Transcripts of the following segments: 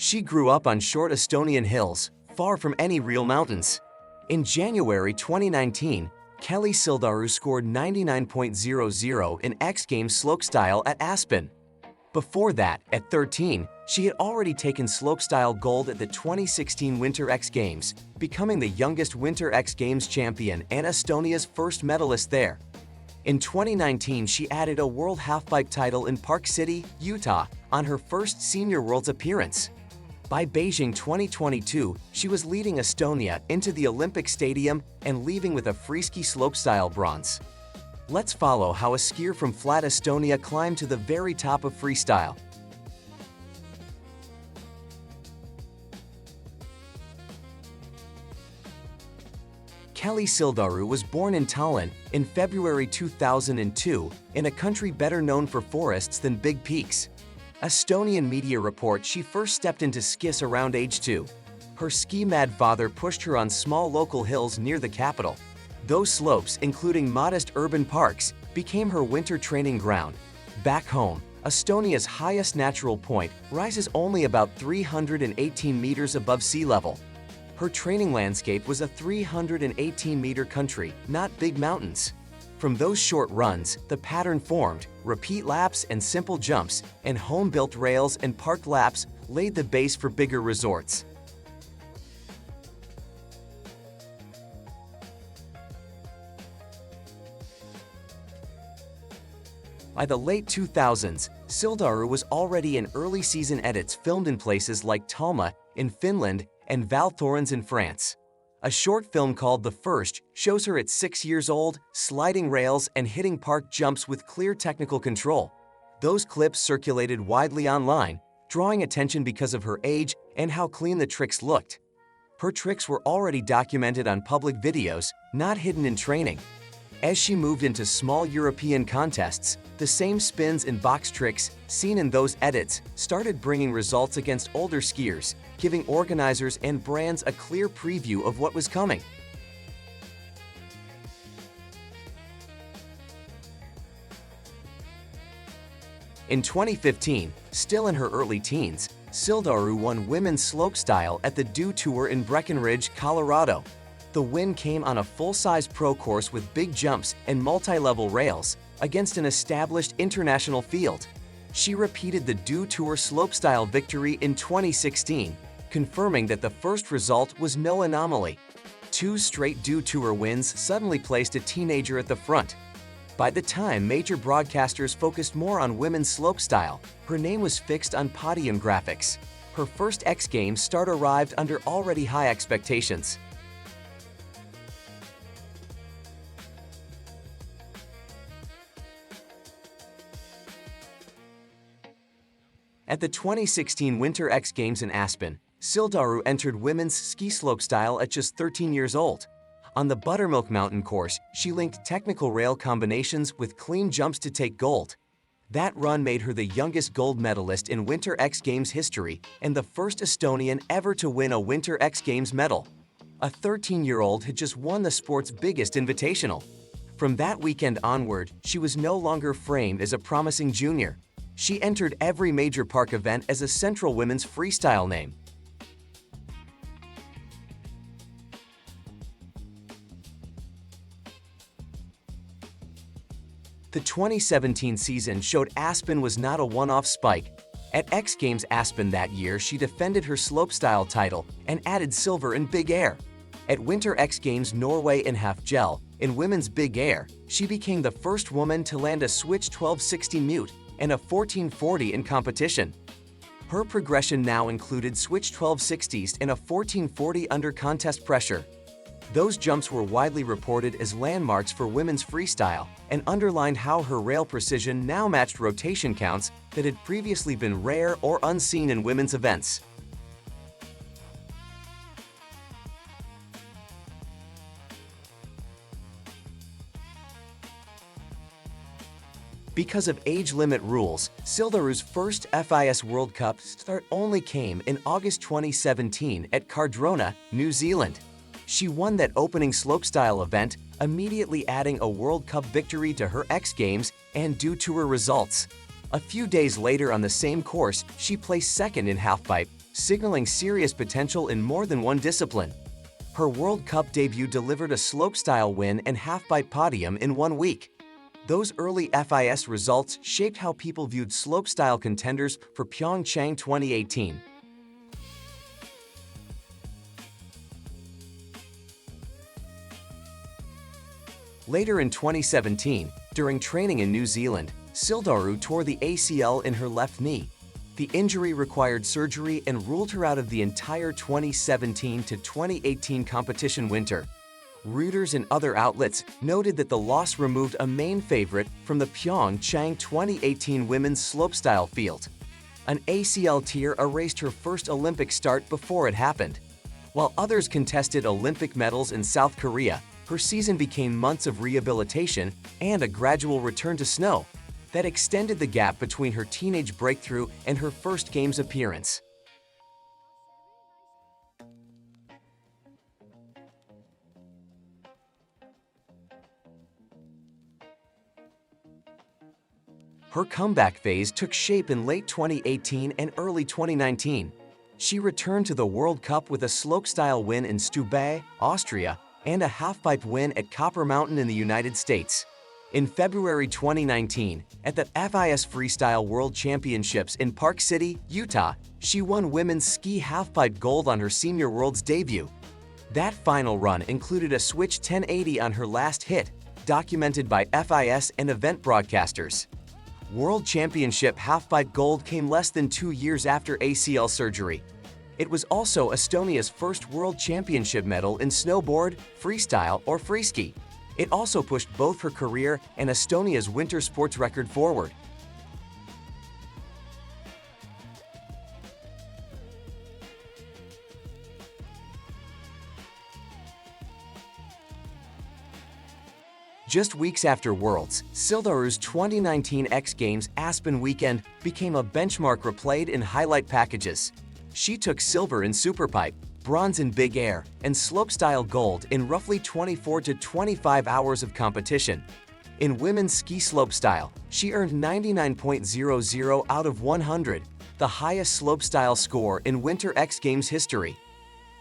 She grew up on short Estonian hills, far from any real mountains. In January 2019, Kelly Sildaru scored 99.00 in X Games slopestyle at Aspen. Before that, at 13, she had already taken slopestyle gold at the 2016 Winter X Games, becoming the youngest Winter X Games champion and Estonia's first medalist there. In 2019, she added a World Halfpipe title in Park City, Utah, on her first Senior Worlds appearance. By Beijing 2022, she was leading Estonia into the Olympic Stadium and leaving with a freeski slopestyle bronze. Let's follow how a skier from flat Estonia climbed to the very top of freestyle. Kelly Sildaru was born in Tallinn in February 2002 in a country better known for forests than big peaks. Estonian media report she first stepped into skis around age 2. Her ski-mad father pushed her on small local hills near the capital. Those slopes, including modest urban parks, became her winter training ground. Back home, Estonia's highest natural point rises only about 318 meters above sea level. Her training landscape was a 318-meter country, not big mountains. From those short runs, the pattern formed: repeat laps and simple jumps, and home-built rails and parked laps laid the base for bigger resorts. By the late 2000s, Sildaru was already in early season edits filmed in places like Talma in Finland and Val Thorens in France. A short film called The First shows her at 6 years old, sliding rails and hitting park jumps with clear technical control. Those clips circulated widely online, drawing attention because of her age and how clean the tricks looked. Her tricks were already documented on public videos, not hidden in training. As she moved into small European contests, the same spins and box tricks seen in those edits started bringing results against older skiers, giving organizers and brands a clear preview of what was coming. In 2015, still in her early teens, Sildaru won women's slopestyle at the Dew Tour in Breckenridge, Colorado. The win came on a full-size pro course with big jumps and multi-level rails against an established international field. She repeated the Dew Tour slopestyle victory in 2016, confirming that the first result was no anomaly. 2 straight Dew Tour wins suddenly placed a teenager at the front. By the time major broadcasters focused more on women's slopestyle, her name was fixed on podium graphics. Her first X Games start arrived under already high expectations. At the 2016 Winter X Games in Aspen, Sildaru entered women's ski slopestyle at just 13 years old. On the Buttermilk Mountain course, she linked technical rail combinations with clean jumps to take gold. That run made her the youngest gold medalist in Winter X Games history and the first Estonian ever to win a Winter X Games medal. A 13-year-old had just won the sport's biggest invitational. From that weekend onward, she was no longer framed as a promising junior. She entered every major park event as a Central Women's Freestyle name. The 2017 season showed Aspen was not a one-off spike. At X Games Aspen that year, she defended her slopestyle title and added silver in big air. At Winter X Games Norway in Halfpipe, in women's big air, she became the first woman to land a switch 1260 mute and a 1440 in competition. Her progression now included switch 1260s and a 1440 under contest pressure. Those jumps were widely reported as landmarks for women's freestyle and underlined how her rail precision now matched rotation counts that had previously been rare or unseen in women's events. Because of age limit rules, Sildaru's first FIS World Cup start only came in August 2017 at Cardrona, New Zealand. She won that opening slopestyle event, immediately adding a World Cup victory to her X Games and Dew Tour results. A few days later on the same course, she placed second in Halfpipe, signaling serious potential in more than one discipline. Her World Cup debut delivered a slopestyle win and halfpipe podium in 1 week. Those early FIS results shaped how people viewed slopestyle contenders for Pyeongchang 2018. Later in 2017, during training in New Zealand, Sildaru tore the ACL in her left knee. The injury required surgery and ruled her out of the entire 2017 to 2018 competition winter. Reuters and other outlets noted that the loss removed a main favorite from the Pyeongchang 2018 women's slopestyle field. An ACL tear erased her first Olympic start before it happened. While others contested Olympic medals in South Korea, her season became months of rehabilitation and a gradual return to snow that extended the gap between her teenage breakthrough and her first Games appearance. Her comeback phase took shape in late 2018 and early 2019. She returned to the World Cup with a slopestyle win in Stubbe, Austria, and a halfpipe win at Copper Mountain in the United States. In February 2019, at the FIS Freestyle World Championships in Park City, Utah, she won women's ski halfpipe gold on her Senior Worlds debut. That final run included a switch 1080 on her last hit, documented by FIS and event broadcasters. World Championship halfpipe gold came less than 2 years after ACL surgery. It was also Estonia's first World Championship medal in snowboard, freestyle, or freeski. It also pushed both her career and Estonia's winter sports record forward. Just weeks after Worlds, Sildaru's 2019 X Games Aspen weekend became a benchmark replayed in highlight packages. She took silver in superpipe, bronze in big air, and slopestyle gold in roughly 24 to 25 hours of competition. In women's ski slopestyle, she earned 99.00 out of 100, the highest slopestyle score in Winter X Games history.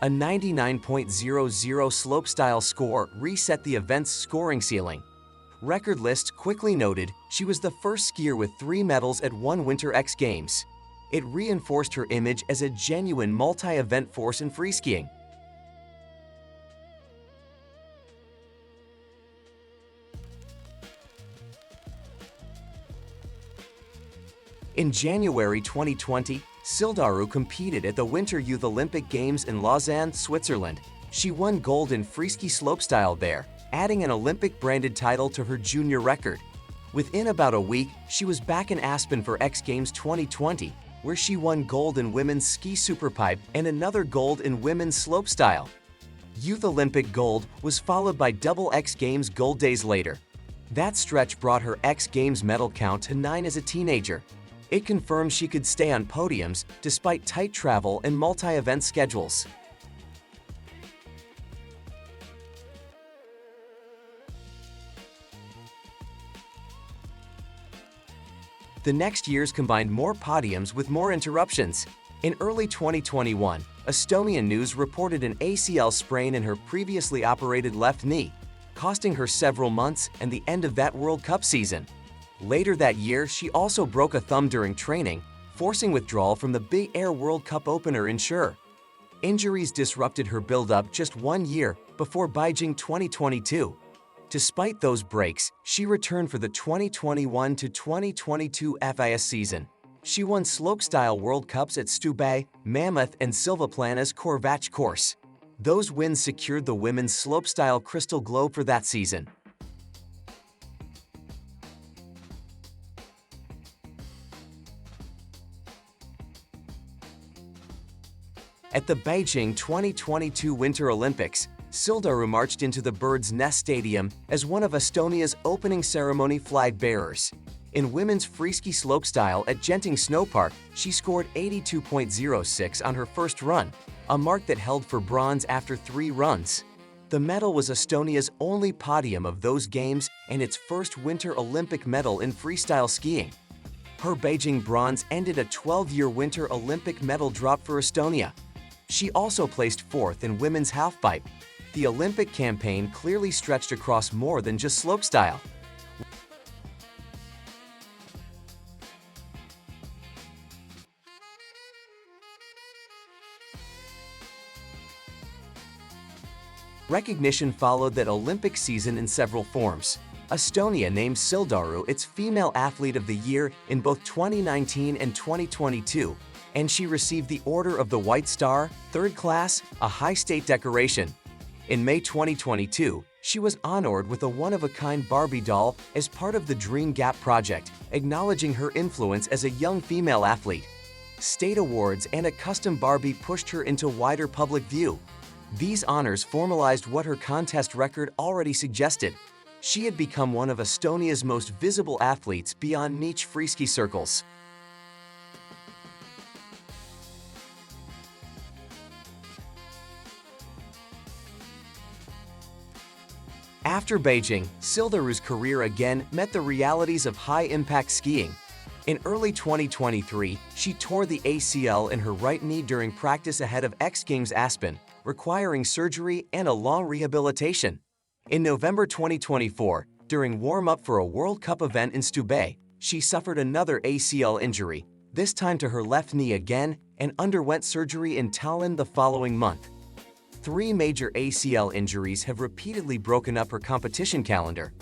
A 99.00 slopestyle score reset the event's scoring ceiling. Record List quickly noted she was the first skier with 3 medals at one Winter X Games. It reinforced her image as a genuine multi-event force in freeskiing. In January 2020, Sildaru competed at the Winter Youth Olympic Games in Lausanne, Switzerland. She won gold in freeski slopestyle there, adding an Olympic-branded title to her junior record. Within about a week, she was back in Aspen for X Games 2020, where she won gold in women's ski superpipe and another gold in women's slopestyle. Youth Olympic gold was followed by double X Games gold days later. That stretch brought her X Games medal count to 9 as a teenager. It confirmed she could stay on podiums despite tight travel and multi-event schedules. The next years combined more podiums with more interruptions. In early 2021, Estonian news reported an ACL sprain in her previously operated left knee, costing her several months and the end of that World Cup season. Later that year, she also broke a thumb during training, forcing withdrawal from the Big Air World Cup opener in Shur. Injuries disrupted her build-up just 1 year before Beijing 2022. Despite those breaks, she returned for the 2021 to 2022 FIS season. She won slopestyle World Cups at Stubbe, Mammoth, and Silvaplana's Corvatch course. Those wins secured the women's slopestyle Crystal Globe for that season. At the Beijing 2022 Winter Olympics, Sildaru marched into the Bird's Nest Stadium as one of Estonia's opening ceremony flag bearers. In women's freeski slopestyle at Genting Snowpark, she scored 82.06 on her first run, a mark that held for bronze after 3 runs. The medal was Estonia's only podium of those games and its first Winter Olympic medal in freestyle skiing. Her Beijing bronze ended a 12-year Winter Olympic medal drop for Estonia. She also placed fourth in women's halfpipe. The Olympic campaign clearly stretched across more than just slopestyle. Recognition followed that Olympic season in several forms. Estonia named Sildaru its Female Athlete of the Year in both 2019 and 2022, and she received the Order of the White Star, 3rd class, a high state decoration. In May 2022, she was honored with a one-of-a-kind Barbie doll as part of the Dream Gap project, acknowledging her influence as a young female athlete. State awards and a custom Barbie pushed her into wider public view. These honors formalized what her contest record already suggested. She had become one of Estonia's most visible athletes beyond niche freeski circles. After Beijing, Sildaru's career again met the realities of high-impact skiing. In early 2023, she tore the ACL in her right knee during practice ahead of X Games Aspen, requiring surgery and a long rehabilitation. In November 2024, during warm-up for a World Cup event in Stubay, she suffered another ACL injury, this time to her left knee again, and underwent surgery in Tallinn the following month. 3 major ACL injuries have repeatedly broken up her competition calendar.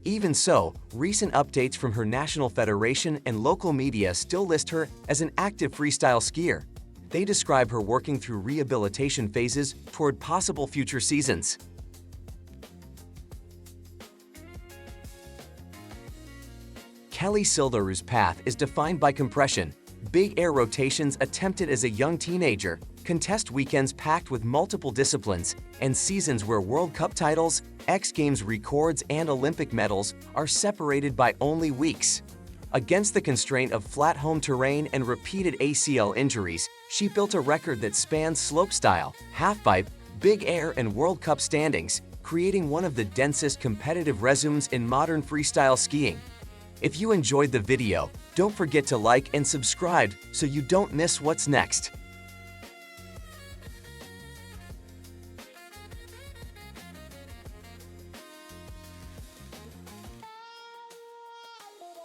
Even so, recent updates from her national federation and local media still list her as an active freestyle skier. They describe her working through rehabilitation phases toward possible future seasons. Kelly Sildaru's path is defined by compression, big air rotations attempted as a young teenager, contest weekends packed with multiple disciplines, and seasons where World Cup titles, X Games records, and Olympic medals are separated by only weeks. Against the constraint of flat home terrain and repeated ACL injuries, she built a record that spans slopestyle, halfpipe, big air, and World Cup standings, creating one of the densest competitive resumes in modern freestyle skiing. If you enjoyed the video, don't forget to like and subscribe so you don't miss what's next.